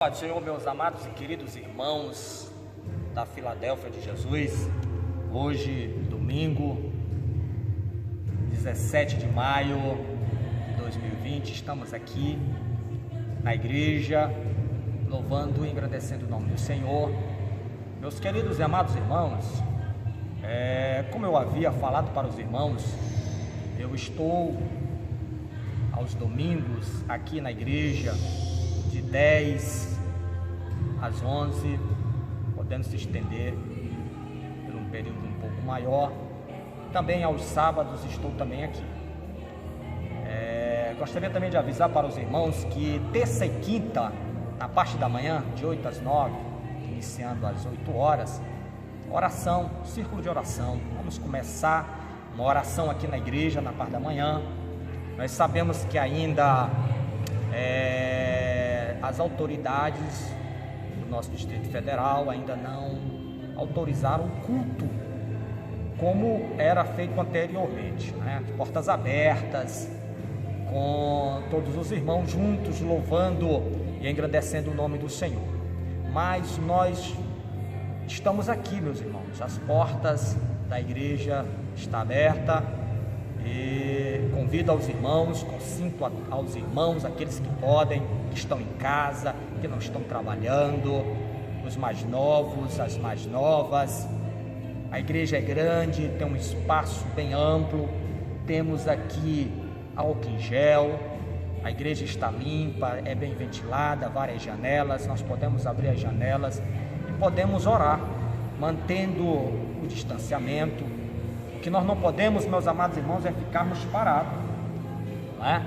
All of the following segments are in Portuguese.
Pai do Senhor, meus amados e queridos irmãos da Filadélfia de Jesus, hoje, domingo, 17 de maio de 2020, estamos aqui na igreja, louvando e agradecendo o nome do Senhor. Meus queridos e amados irmãos, como eu havia falado para os irmãos, eu estou aos domingos aqui na igreja, de 10 às 11, podendo se estender por um período um pouco maior. Também aos sábados estou também aqui. Gostaria também de avisar para os irmãos que terça e quinta, na parte da manhã, de 8 às 9, iniciando às 8 horas, oração, círculo de oração. Vamos começar uma oração aqui na igreja, na parte da manhã. Nós sabemos que ainda as autoridades do nosso Distrito Federal ainda não autorizaram o culto como era feito anteriormente, né? De portas abertas, com todos os irmãos juntos, louvando e engrandecendo o nome do Senhor. Mas nós estamos aqui, meus irmãos, as portas da igreja estão abertas. E convido aos irmãos, consinto aos irmãos, aqueles que podem, que estão em casa, que não estão trabalhando, os mais novos, as mais novas. A igreja é grande, tem um espaço bem amplo, temos aqui álcool em gel, a igreja está limpa, é bem ventilada, várias janelas, nós podemos abrir as janelas e podemos orar, mantendo o distanciamento. O que nós não podemos, meus amados irmãos, é ficarmos parados, não é?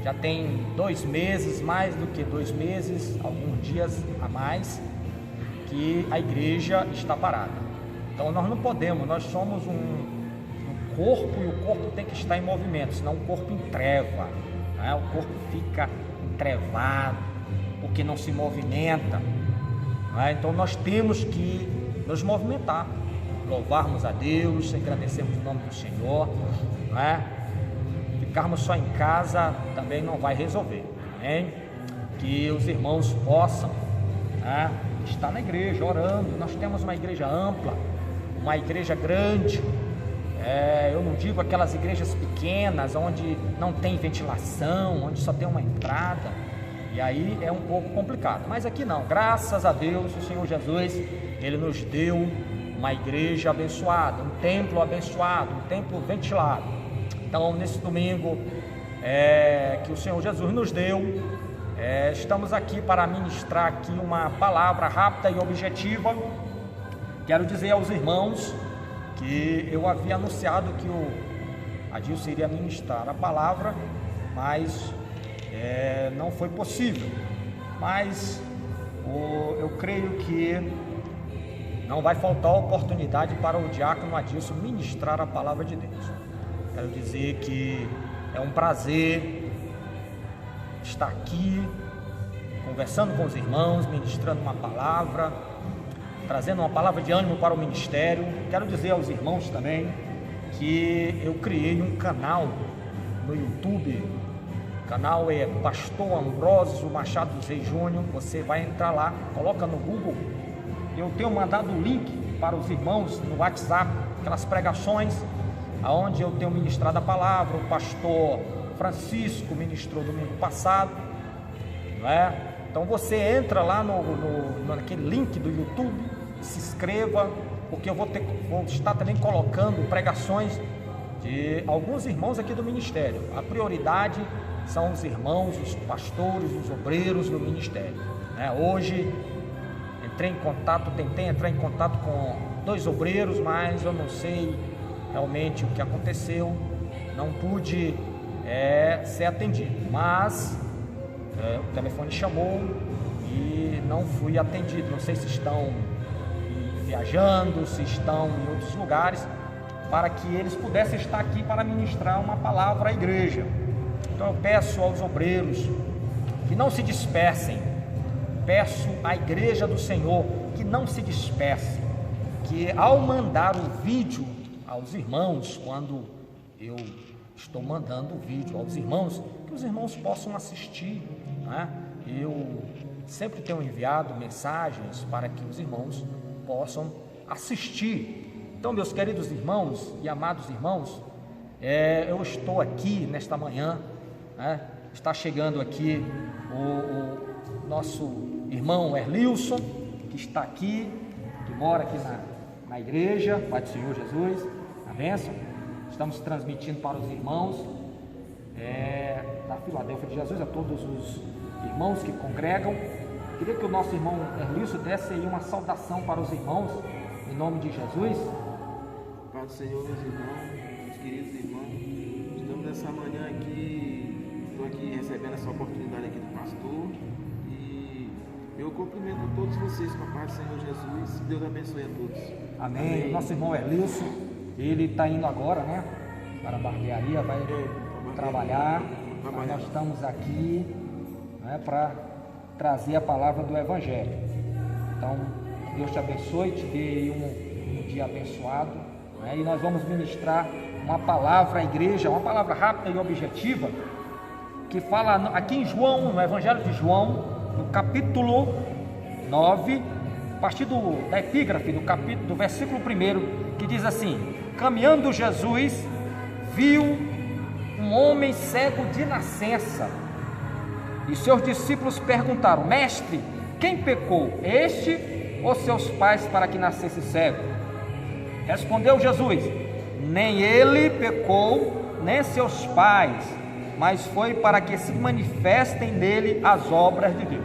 Já tem 2 meses, mais do que 2 meses, alguns dias a mais, que a igreja está parada. Então nós não podemos, nós somos um corpo e o corpo tem que estar em movimento, senão o corpo entreva, não é? O corpo fica entrevado, porque não se movimenta, não é? Então nós temos que nos movimentar, louvarmos a Deus, agradecermos o nome do Senhor, não é? Ficarmos só em casa também não vai resolver, amém? Que os irmãos possam, né, estar na igreja orando. Nós temos uma igreja ampla, uma igreja grande. Eu não digo aquelas igrejas pequenas onde não tem ventilação, onde só tem uma entrada, e aí é um pouco complicado, mas aqui não, graças a Deus, o Senhor Jesus, Ele nos deu uma igreja abençoada, um templo abençoado, um templo ventilado. Então, nesse domingo que o Senhor Jesus nos deu, estamos aqui para ministrar aqui uma palavra rápida e objetiva. Quero dizer aos irmãos que eu havia anunciado que o Adilson iria ministrar a palavra, mas não foi possível. Mas eu creio que não vai faltar oportunidade para o diácono Adilson ministrar a palavra de Deus. Quero dizer que é um prazer estar aqui, conversando com os irmãos, ministrando uma palavra, trazendo uma palavra de ânimo para o ministério. Quero dizer aos irmãos também que eu criei um canal no YouTube. O canal é Pastor Ambrósio Machado dos Reis Júnior. Você vai entrar lá, coloca no Google. Eu tenho mandado o link para os irmãos no WhatsApp, aquelas pregações, aonde eu tenho ministrado a palavra. O pastor Francisco ministrou domingo passado, não é? Então você entra lá naquele link do YouTube, se inscreva, porque eu vou estar também colocando pregações de alguns irmãos aqui do ministério. A prioridade são os irmãos, os pastores, os obreiros do ministério, né? Hoje tentei entrar em contato com 2 obreiros, mas eu não sei realmente o que aconteceu, não pude ser atendido, mas o telefone chamou e não fui atendido. Não sei se estão viajando, se estão em outros lugares, para que eles pudessem estar aqui para ministrar uma palavra à igreja. Então eu peço aos obreiros que não se dispersem. Peço à igreja do Senhor que não se disperse, que ao mandar o vídeo aos irmãos, quando eu estou mandando o vídeo aos irmãos, que os irmãos possam assistir, né? Eu sempre tenho enviado mensagens para que os irmãos possam assistir. Então, meus queridos irmãos e amados irmãos, eu estou aqui nesta manhã, né? Está chegando aqui o nosso irmão Erlilson, que está aqui, que mora aqui na igreja, Pai do Senhor Jesus, a bênção. Estamos transmitindo para os irmãos da Filadélfia de Jesus, a todos os irmãos que congregam. Queria que o nosso irmão Erlilson desse aí uma saudação para os irmãos, em nome de Jesus. Pai do Senhor, meus irmãos, meus queridos irmãos, estamos nessa manhã aqui, estou aqui recebendo essa oportunidade aqui do pastor, e eu cumprimento todos vocês com a paz do Senhor Jesus. Deus abençoe a todos. Amém. Amém. Nosso irmão Erlilson, ele está indo agora, né, para a barbearia, vai trabalhar. Nós estamos aqui, né, para trazer a palavra do Evangelho. Então, Deus te abençoe, te dê um dia abençoado, né, e nós vamos ministrar uma palavra à igreja, uma palavra rápida e objetiva, que fala aqui em João, no Evangelho de João, no capítulo 9, a partir da epígrafe, do versículo 1, que diz assim: caminhando Jesus, viu um homem cego de nascença, e seus discípulos perguntaram: mestre, quem pecou, este ou seus pais, para que nascesse cego? Respondeu Jesus: nem ele pecou, nem seus pais, mas foi para que se manifestem nele as obras de Deus.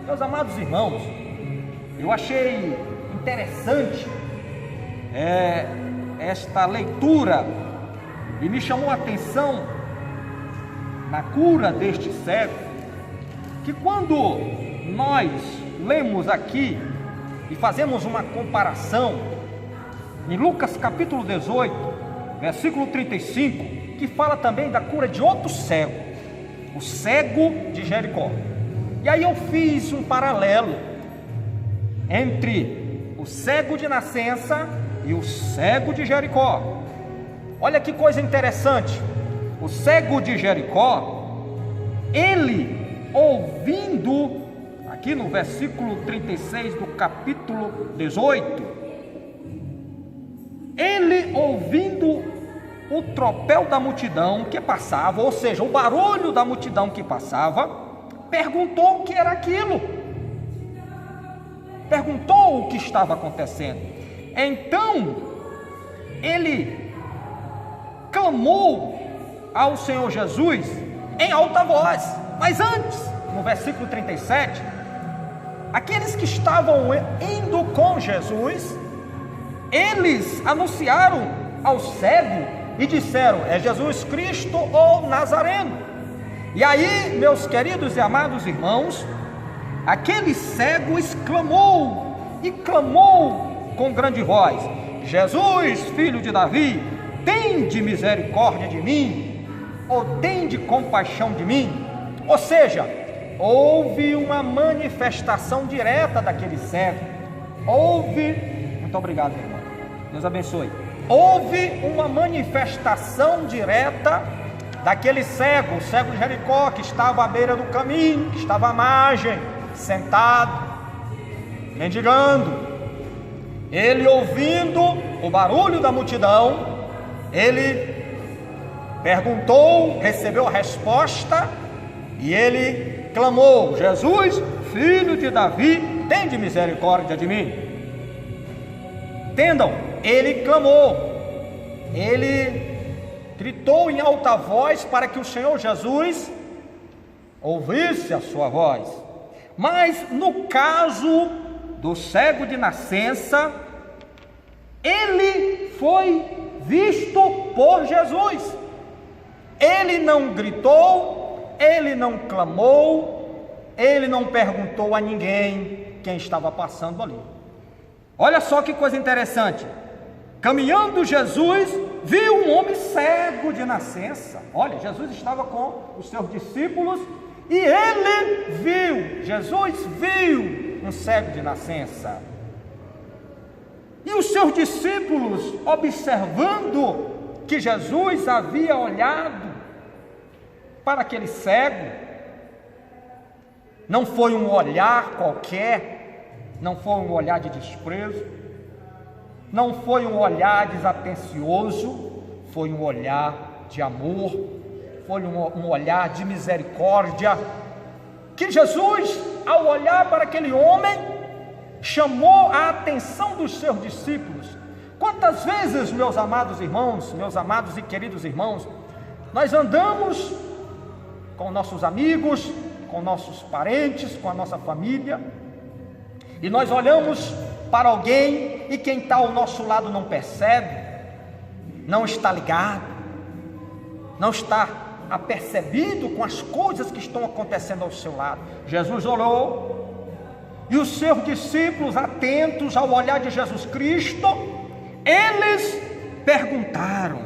Meus amados irmãos, eu achei interessante esta leitura, e me chamou a atenção na cura deste cego, que quando nós lemos aqui e fazemos uma comparação em Lucas capítulo 18, versículo 35, que fala também da cura de outro cego, o cego de Jericó. E aí eu fiz um paralelo entre o cego de nascença e o cego de Jericó. Olha que coisa interessante. O cego de Jericó, ele ouvindo, aqui no versículo 36 do capítulo 18, ele ouvindo o tropel da multidão que passava, ou seja, o barulho da multidão que passava, perguntou o que era aquilo, perguntou o que estava acontecendo. Então ele clamou ao Senhor Jesus em alta voz. Mas antes, no versículo 37, aqueles que estavam indo com Jesus, eles anunciaram ao cego e disseram: é Jesus Cristo ou Nazareno. E aí, meus queridos e amados irmãos, aquele cego exclamou e clamou com grande voz: Jesus, filho de Davi, tende misericórdia de mim, ou tende compaixão de mim. Ou seja, houve uma manifestação direta daquele cego. Muito obrigado, irmão, Deus abençoe. Houve uma manifestação direta daquele cego, o cego de Jericó, que estava à beira do caminho, que estava à margem, sentado, mendigando. Ele, ouvindo o barulho da multidão, ele perguntou, recebeu a resposta, e ele clamou: Jesus, filho de Davi, tende misericórdia de mim. Entendam, ele clamou, ele gritou em alta voz para que o Senhor Jesus ouvisse a sua voz. Mas no caso do cego de nascença, ele foi visto por Jesus. Ele não gritou, ele não clamou, ele não perguntou a ninguém quem estava passando ali. Olha só que coisa interessante. Caminhando Jesus, viu um homem cego de nascença. Olha, Jesus estava com os seus discípulos e ele viu, Jesus viu um cego de nascença. E os seus discípulos, observando que Jesus havia olhado para aquele cego, não foi um olhar qualquer, não foi um olhar de desprezo, não foi um olhar desatencioso, foi um olhar de amor, foi um olhar de misericórdia, que Jesus, ao olhar para aquele homem, chamou a atenção dos seus discípulos. Quantas vezes, meus amados irmãos, meus amados e queridos irmãos, nós andamos com nossos amigos, com nossos parentes, com a nossa família, e nós olhamos para alguém e quem está ao nosso lado não percebe, não está ligado, não está apercebido com as coisas que estão acontecendo ao seu lado. Jesus olhou, e os seus discípulos, atentos ao olhar de Jesus Cristo, eles perguntaram,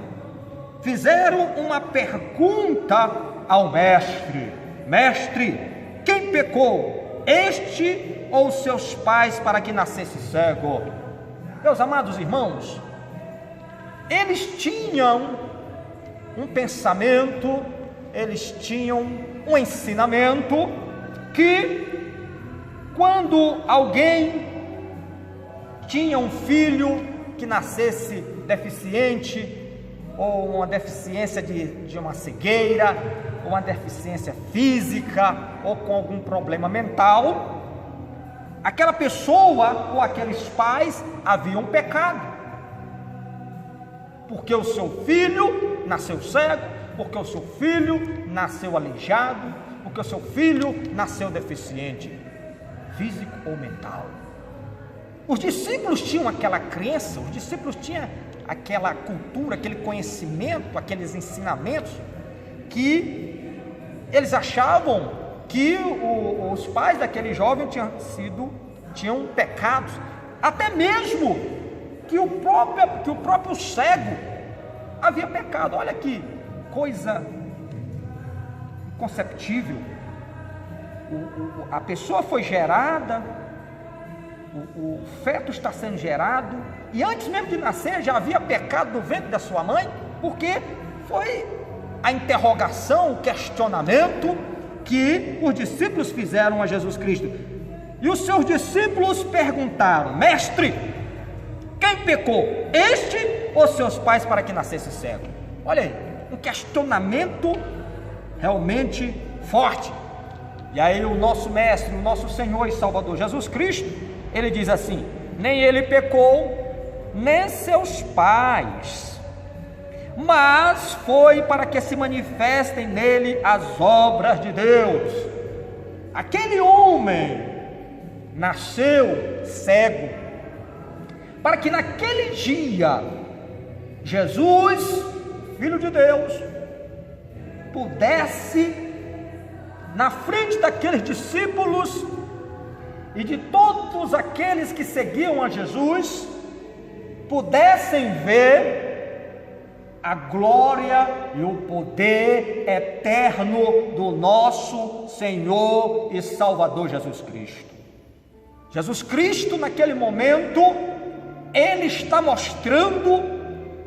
fizeram uma pergunta ao mestre: mestre, quem pecou, este ou seus pais, para que nascesse cego? Meus amados irmãos, eles tinham um pensamento, eles tinham um ensinamento, que quando alguém tinha um filho que nascesse deficiente, ou uma deficiência de uma cegueira, ou uma deficiência física, ou com algum problema mental, aquela pessoa ou aqueles pais haviam pecado, porque o seu filho nasceu cego, porque o seu filho nasceu aleijado, porque o seu filho nasceu deficiente, físico ou mental. Os discípulos tinham aquela crença, os discípulos tinham aquela cultura, aquele conhecimento, aqueles ensinamentos, que eles achavam que os pais daquele jovem tinham pecados, até mesmo que o próprio cego havia pecado. Olha que coisa inconceptível. A pessoa foi gerada, o feto está sendo gerado, e antes mesmo de nascer já havia pecado no ventre da sua mãe, porque foi a interrogação, o questionamento que os discípulos fizeram a Jesus Cristo. E os seus discípulos perguntaram: mestre, quem pecou, este ou seus pais, para que nascesse cego? Olha aí, um questionamento realmente forte. E aí o nosso mestre, o nosso Senhor e Salvador Jesus Cristo, ele diz assim: nem ele pecou, nem seus pais, mas foi para que se manifestem nele as obras de Deus. Aquele homem nasceu cego, para que naquele dia Jesus, Filho de Deus, pudesse, na frente daqueles discípulos e de todos aqueles que seguiam a Jesus, pudessem ver a glória e o poder eterno do nosso Senhor e Salvador Jesus Cristo. Jesus Cristo, naquele momento, ele está mostrando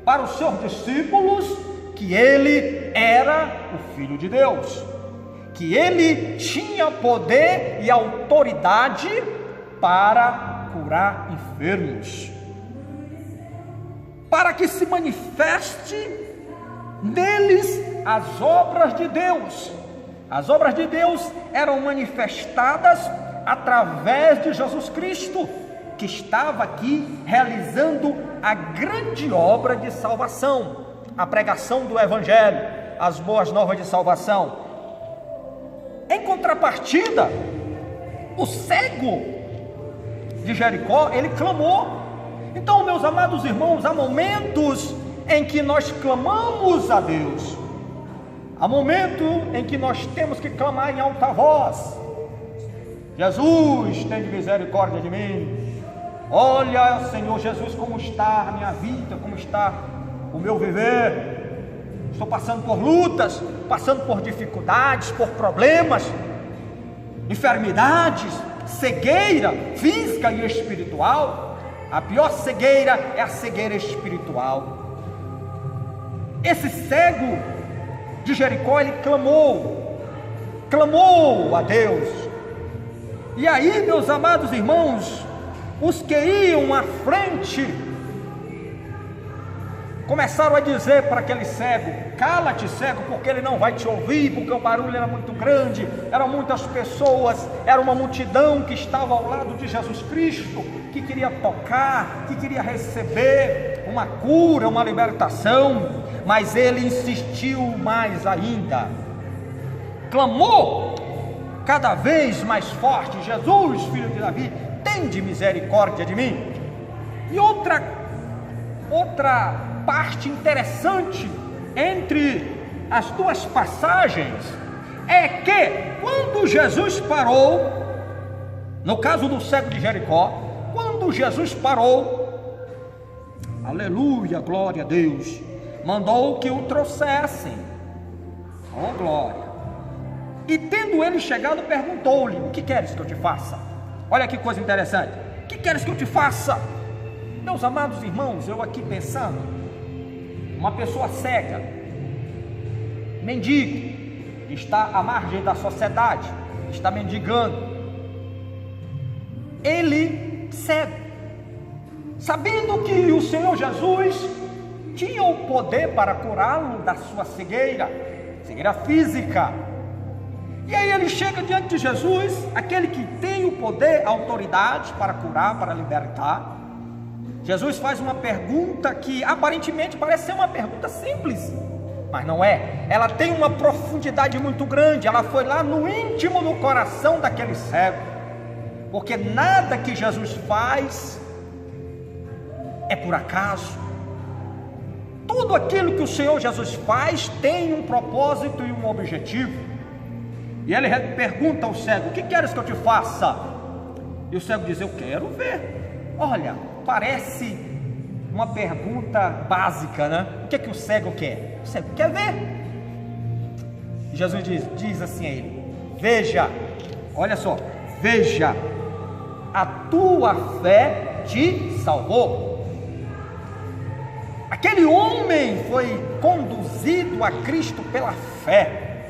para os seus discípulos que ele era o Filho de Deus, que ele tinha poder e autoridade para curar enfermos, para que se manifeste neles as obras de Deus. As obras de Deus eram manifestadas através de Jesus Cristo, que estava aqui realizando a grande obra de salvação, a pregação do Evangelho, as boas novas de salvação. Em contrapartida, o cego de Jericó, ele clamou. Então, meus amados irmãos, há momentos em que nós clamamos a Deus, há momento em que nós temos que clamar em alta voz: Jesus, tem misericórdia de mim. Olha, Senhor Jesus, como está a minha vida, como está o meu viver. Estou passando por lutas, passando por dificuldades, por problemas, enfermidades, cegueira física e espiritual. A pior cegueira é a cegueira espiritual. Esse cego de Jericó, ele clamou a Deus, E aí, meus amados irmãos, os que iam à frente começaram a dizer para aquele cego: cala-te, cego, porque ele não vai te ouvir, porque o barulho era muito grande, eram muitas pessoas, era uma multidão que estava ao lado de Jesus Cristo, que queria tocar, que queria receber uma cura, uma libertação. Mas ele insistiu mais ainda, clamou cada vez mais forte: Jesus, filho de Davi, tende misericórdia de mim. E outra parte interessante entre as duas passagens é que quando Jesus parou, no caso do cego de Jericó, quando Jesus parou, aleluia, glória a Deus, mandou que o trouxessem, oh glória, e tendo ele chegado, perguntou-lhe: o que queres que eu te faça? Olha que coisa interessante, o que queres que eu te faça? Meus amados irmãos, eu aqui pensando, uma pessoa cega, mendigo, está à margem da sociedade, está mendigando, ele cego, sabendo que o Senhor Jesus tinha o poder para curá-lo da sua cegueira física. E aí ele chega diante de Jesus, aquele que tem o poder, a autoridade para curar, para libertar. Jesus faz uma pergunta que aparentemente parece ser uma pergunta simples, mas não é. Ela tem uma profundidade muito grande. Ela foi lá no íntimo do coração daquele cego, porque nada que Jesus faz é por acaso. Tudo aquilo que o Senhor Jesus faz tem um propósito e um objetivo. E ele pergunta ao cego: o que queres que eu te faça? E o cego diz: eu quero ver. Olha, parece uma pergunta básica, né? O que é que o cego quer? O cego quer ver. E Jesus diz assim a ele: veja, olha só, veja, a tua fé te salvou. Aquele homem foi conduzido a Cristo pela fé,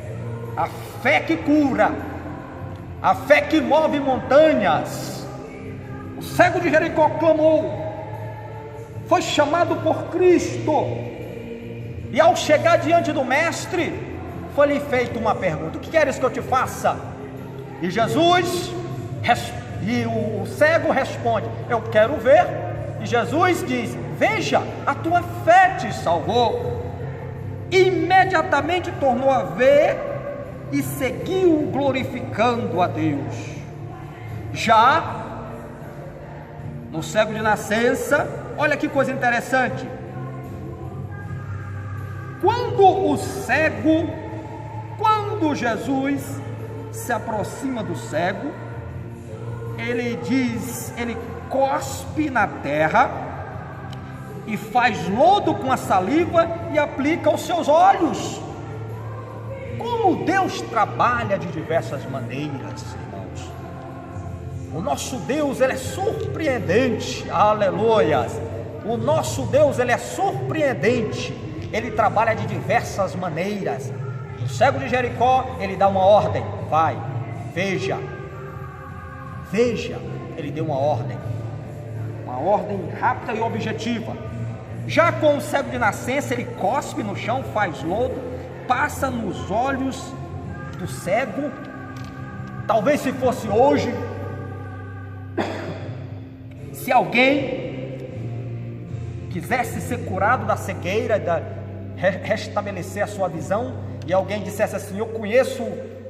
a fé que cura, a fé que move montanhas. O cego de Jericó clamou, foi chamado por Cristo, e ao chegar diante do mestre, foi-lhe feita uma pergunta: o que queres que eu te faça? E Jesus, e o cego responde: eu quero ver. E Jesus diz: veja, a tua fé te salvou. Imediatamente tornou a ver e seguiu glorificando a Deus. Já no cego de nascença, olha que coisa interessante. Quando Jesus se aproxima do cego, ele cospe na terra e faz lodo com a saliva e aplica aos seus olhos. Como Deus trabalha de diversas maneiras, irmãos. O nosso Deus, ele é surpreendente, aleluias. O nosso Deus, ele é surpreendente. Ele trabalha de diversas maneiras. O cego de Jericó, ele dá uma ordem: vai, veja. Ele deu uma ordem rápida e objetiva. Já com o cego de nascença, ele cospe no chão, faz lodo, passa nos olhos do cego. Talvez se fosse hoje, se alguém quisesse ser curado da cegueira, restabelecer a sua visão, e alguém dissesse assim: eu conheço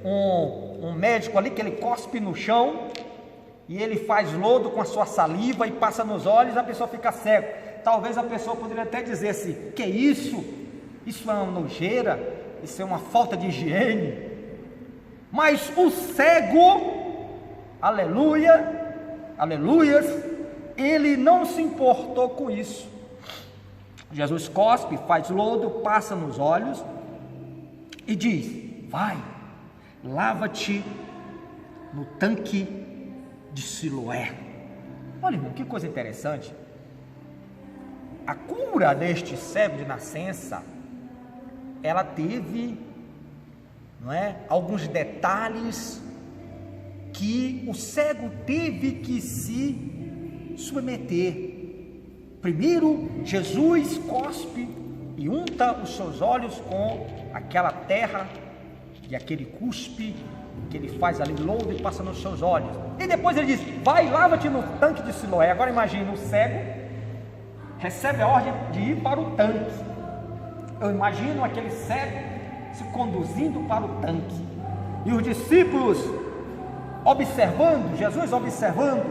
um médico ali que ele cospe no chão e ele faz lodo com a sua saliva e passa nos olhos, a pessoa fica cega. Talvez a pessoa poderia até dizer assim: que é isso? Isso é uma nojeira, isso é uma falta de higiene. Mas o cego, aleluias, ele não se importou com isso. Jesus cospe, faz lodo, passa nos olhos e diz: vai, lava-te no tanque de Siloé. Olha, irmão, que coisa interessante. A cura deste cego de nascença, ela teve, não é, alguns detalhes que o cego teve que se submeter. Primeiro, Jesus cospe e unta os seus olhos com aquela terra e aquele cuspe que ele faz ali, lodo, e passa nos seus olhos. E depois ele diz: vai, lava-te no tanque de Siloé. Agora imagine, o cego recebe a ordem de ir para o tanque. Eu imagino aquele cego se conduzindo para o tanque, e os discípulos observando, Jesus observando,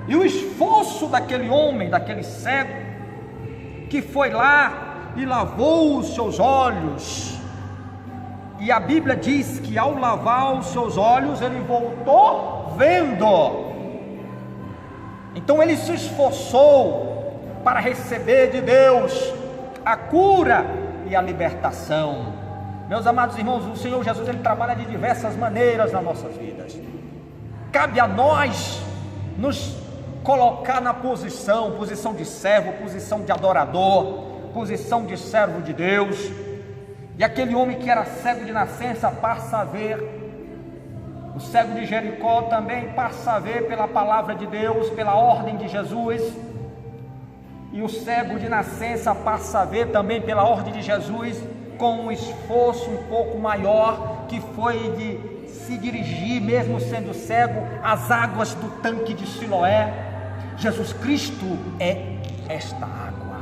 e o esforço daquele homem, daquele cego, que foi lá e lavou os seus olhos. E a Bíblia diz que ao lavar os seus olhos, ele voltou vendo. Então ele se esforçou para receber de Deus a cura e a libertação. Meus amados irmãos, o Senhor Jesus, ele trabalha de diversas maneiras nas nossas vidas. Cabe a nós nos colocar na posição de servo, posição de adorador, posição de servo de Deus. E aquele homem que era cego de nascença passa a ver. O cego de Jericó também passa a ver pela palavra de Deus, pela ordem de Jesus. E o cego de nascença passa a ver também pela ordem de Jesus, com um esforço um pouco maior, que foi de se dirigir, mesmo sendo cego, às águas do tanque de Siloé. Jesus Cristo é esta água,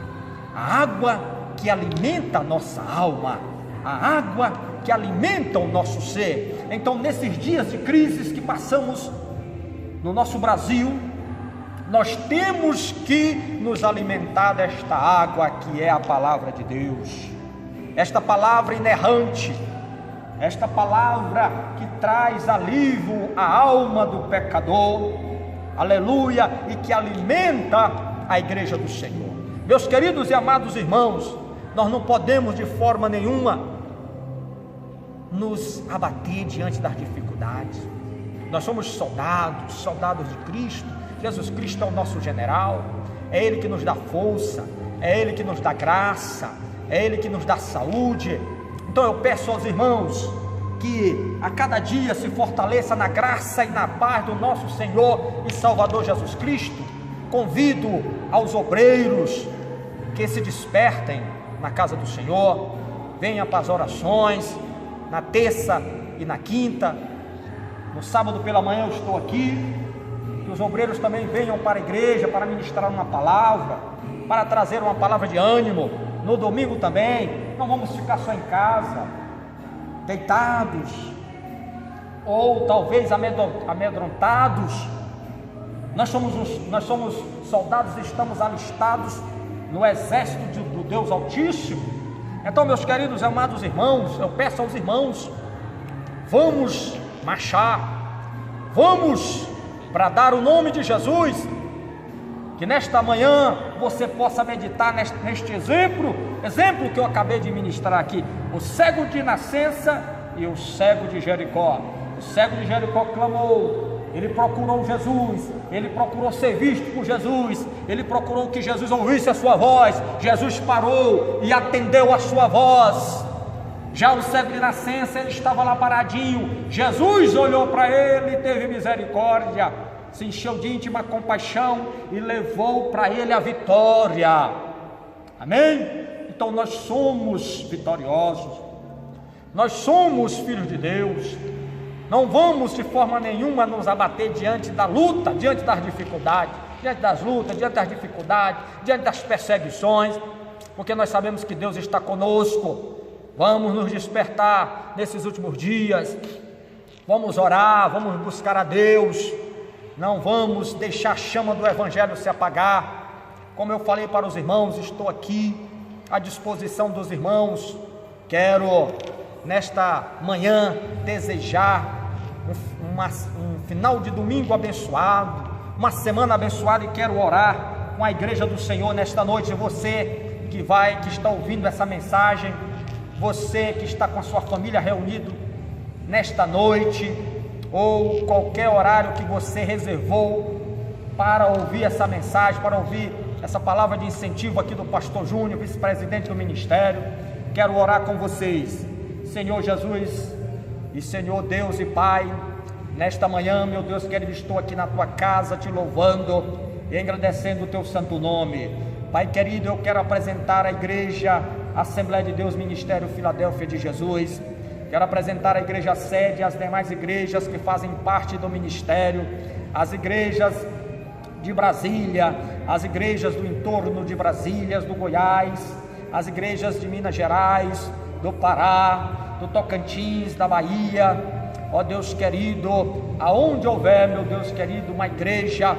a água que alimenta a nossa alma, a água que alimenta o nosso ser. Então, nesses dias de crises que passamos no nosso Brasil, nós temos que nos alimentar desta água que é a palavra de Deus, esta palavra inerrante, esta palavra que traz alívio à alma do pecador, aleluia, e que alimenta a igreja do Senhor. Meus queridos e amados irmãos, nós não podemos de forma nenhuma nos abater diante das dificuldades. Nós somos soldados de Cristo. Jesus Cristo é o nosso general, é Ele que nos dá força, é Ele que nos dá graça, é Ele que nos dá saúde. Então eu peço aos irmãos que a cada dia se fortaleça na graça e na paz do nosso Senhor e Salvador Jesus Cristo. Convido aos obreiros que se despertem na casa do Senhor, venham para as orações, na terça e na quinta. No sábado pela manhã eu estou aqui. Que os obreiros também venham para a igreja para ministrar uma palavra, para trazer uma palavra de ânimo. No domingo também, não vamos ficar só em casa, deitados, ou talvez amedrontados. Nós somos soldados e estamos alistados no exército do Deus Altíssimo. Então, meus queridos e amados irmãos, eu peço aos irmãos, vamos marchar, vamos bradar o nome de Jesus. Que nesta manhã você possa meditar neste exemplo que eu acabei de ministrar aqui, o cego de nascença e o cego de Jericó. O cego de Jericó clamou, ele procurou Jesus, ele procurou ser visto por Jesus, ele procurou que Jesus ouvisse a sua voz. Jesus parou e atendeu a sua voz. Já o cego de nascença, ele estava lá paradinho. Jesus olhou para ele e teve misericórdia, se encheu de íntima compaixão e levou para ele a vitória. Amém? Então nós somos vitoriosos, nós somos filhos de Deus. Não vamos de forma nenhuma nos abater diante da luta, diante das dificuldades, diante das lutas, diante das dificuldades, diante das perseguições, porque nós sabemos que Deus está conosco. Vamos nos despertar nesses últimos dias, vamos orar, vamos buscar a Deus, não vamos deixar a chama do Evangelho se apagar. Como eu falei para os irmãos, estou aqui à disposição dos irmãos. Quero nesta manhã desejar um final de domingo abençoado, uma semana abençoada, e quero orar com a igreja do Senhor nesta noite. Você que está ouvindo essa mensagem, você que está com a sua família reunido nesta noite, ou qualquer horário que você reservou para ouvir essa mensagem, para ouvir essa palavra de incentivo aqui do pastor Júnior, vice-presidente do ministério, quero orar com vocês. Senhor Jesus e Senhor Deus e Pai, Nesta manhã, meu Deus querido, estou aqui na tua casa te louvando e agradecendo o teu santo nome. Pai querido, eu quero apresentar a igreja Assembleia de Deus Ministério Filadélfia de Jesus. Quero apresentar a igreja sede e as demais igrejas que fazem parte do ministério, as igrejas de Brasília, as igrejas do entorno de Brasília, do Goiás, as igrejas de Minas Gerais, do Pará, do Tocantins, da Bahia. Ó Deus querido, aonde houver, meu Deus querido, uma igreja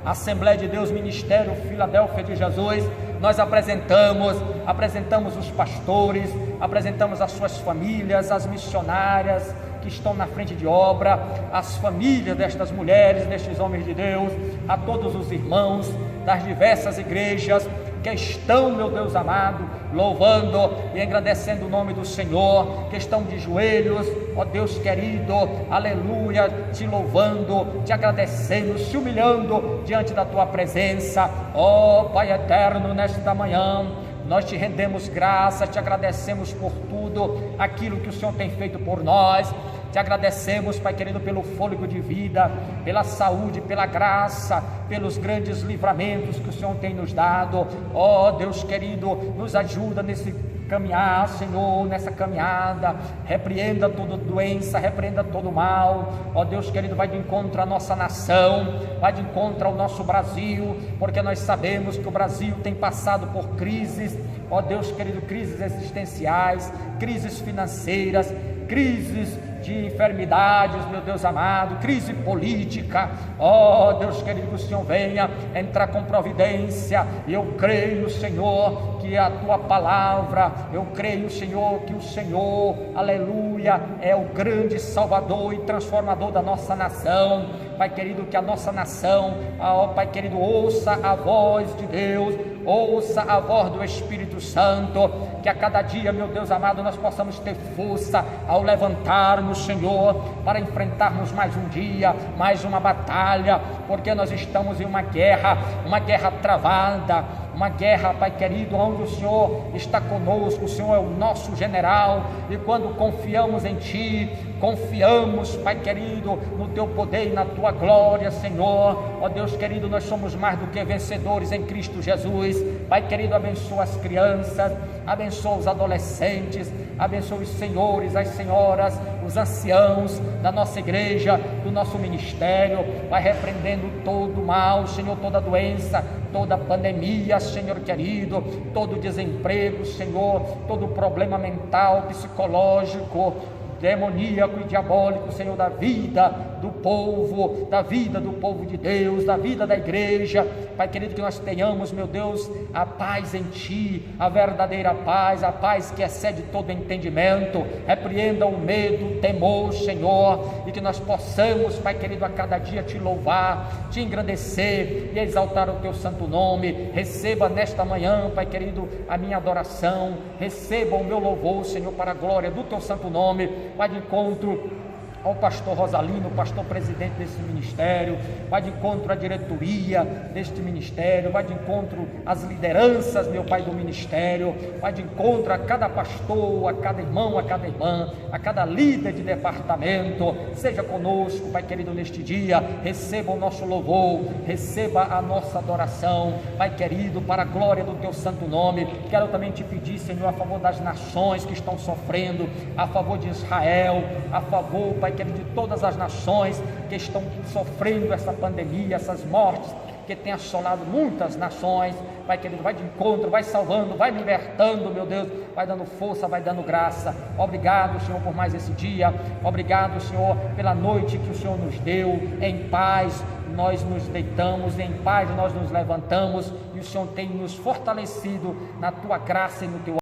Assembleia de Deus Ministério Filadélfia de Jesus, nós apresentamos os pastores, apresentamos as suas famílias, as missionárias que estão na frente de obra, as famílias destas mulheres, destes homens de Deus, a todos os irmãos das diversas igrejas que estão, meu Deus amado, louvando e agradecendo o nome do Senhor, que estão de joelhos, ó Deus querido, aleluia, te louvando, te agradecendo, se humilhando diante da tua presença, ó Pai eterno, nesta manhã nós te rendemos graça, te agradecemos por tudo aquilo que o Senhor tem feito por nós. Te agradecemos, Pai querido, pelo fôlego de vida, pela saúde, pela graça, pelos grandes livramentos que o Senhor tem nos dado. Ó Deus querido, nos ajuda nesse caminhar, Senhor, nessa caminhada. Repreenda toda doença, repreenda todo mal. Ó Deus querido, vai de encontro à nossa nação, vai de encontro ao nosso Brasil, porque nós sabemos que o Brasil tem passado por crises, ó Deus querido, crises existenciais, crises financeiras, crises de enfermidades, meu Deus amado, crise política. Ó Deus querido, que o Senhor venha entrar com providência. E eu creio, Senhor, que a tua palavra, eu creio, Senhor, que o Senhor, aleluia, é o grande salvador e transformador da nossa nação. Pai querido, que a nossa nação, ó Pai querido, ouça a voz de Deus, ouça a voz do Espírito Santo, que a cada dia, meu Deus amado, nós possamos ter força ao levantarmos, Senhor, para enfrentarmos mais um dia, mais uma batalha, porque nós estamos em uma guerra travada, uma guerra, Pai querido, onde o Senhor está conosco, o Senhor é o nosso general, e quando confiamos em Ti, confiamos, Pai querido, no Teu poder e na Tua glória, Senhor. Ó Deus querido, nós somos mais do que vencedores em Cristo Jesus. Pai querido, abençoa as crianças, abençoa os adolescentes, abençoa os senhores, as senhoras, os anciãos da nossa igreja, do nosso ministério. Vai repreendendo todo mal, Senhor, toda doença, toda pandemia, Senhor querido, todo desemprego, Senhor, todo problema mental, psicológico, demoníaco e diabólico, Senhor, da vida do povo de Deus, da vida da igreja. Pai querido, que nós tenhamos, meu Deus, a paz em Ti, a verdadeira paz, a paz que excede todo entendimento. Repreenda o medo, o temor, Senhor, e que nós possamos, Pai querido, a cada dia Te louvar, Te engrandecer e exaltar o Teu santo nome. Receba nesta manhã, Pai querido, a minha adoração, receba o meu louvor, Senhor, para a glória do Teu santo nome. Vai de encontro ao pastor Rosalino, pastor presidente desse ministério, vai de encontro à diretoria deste ministério, vai de encontro às lideranças, meu Pai, do ministério, vai de encontro a cada pastor, a cada irmão, a cada irmã, a cada líder de departamento. Seja conosco, Pai querido, neste dia. Receba o nosso louvor, receba a nossa adoração, Pai querido, para a glória do Teu santo nome. Quero também Te pedir, Senhor, a favor das nações que estão sofrendo, a favor de Israel, a favor, Pai querido, de todas as nações que estão sofrendo essa pandemia, essas mortes que tem assolado muitas nações. Pai querido, vai de encontro, vai salvando, vai libertando, meu Deus, vai dando força, vai dando graça. Obrigado, Senhor, por mais esse dia. Obrigado, Senhor, pela noite que o Senhor nos deu. Em paz nós nos deitamos, em paz nós nos levantamos, e o Senhor tem nos fortalecido na Tua graça e no Teu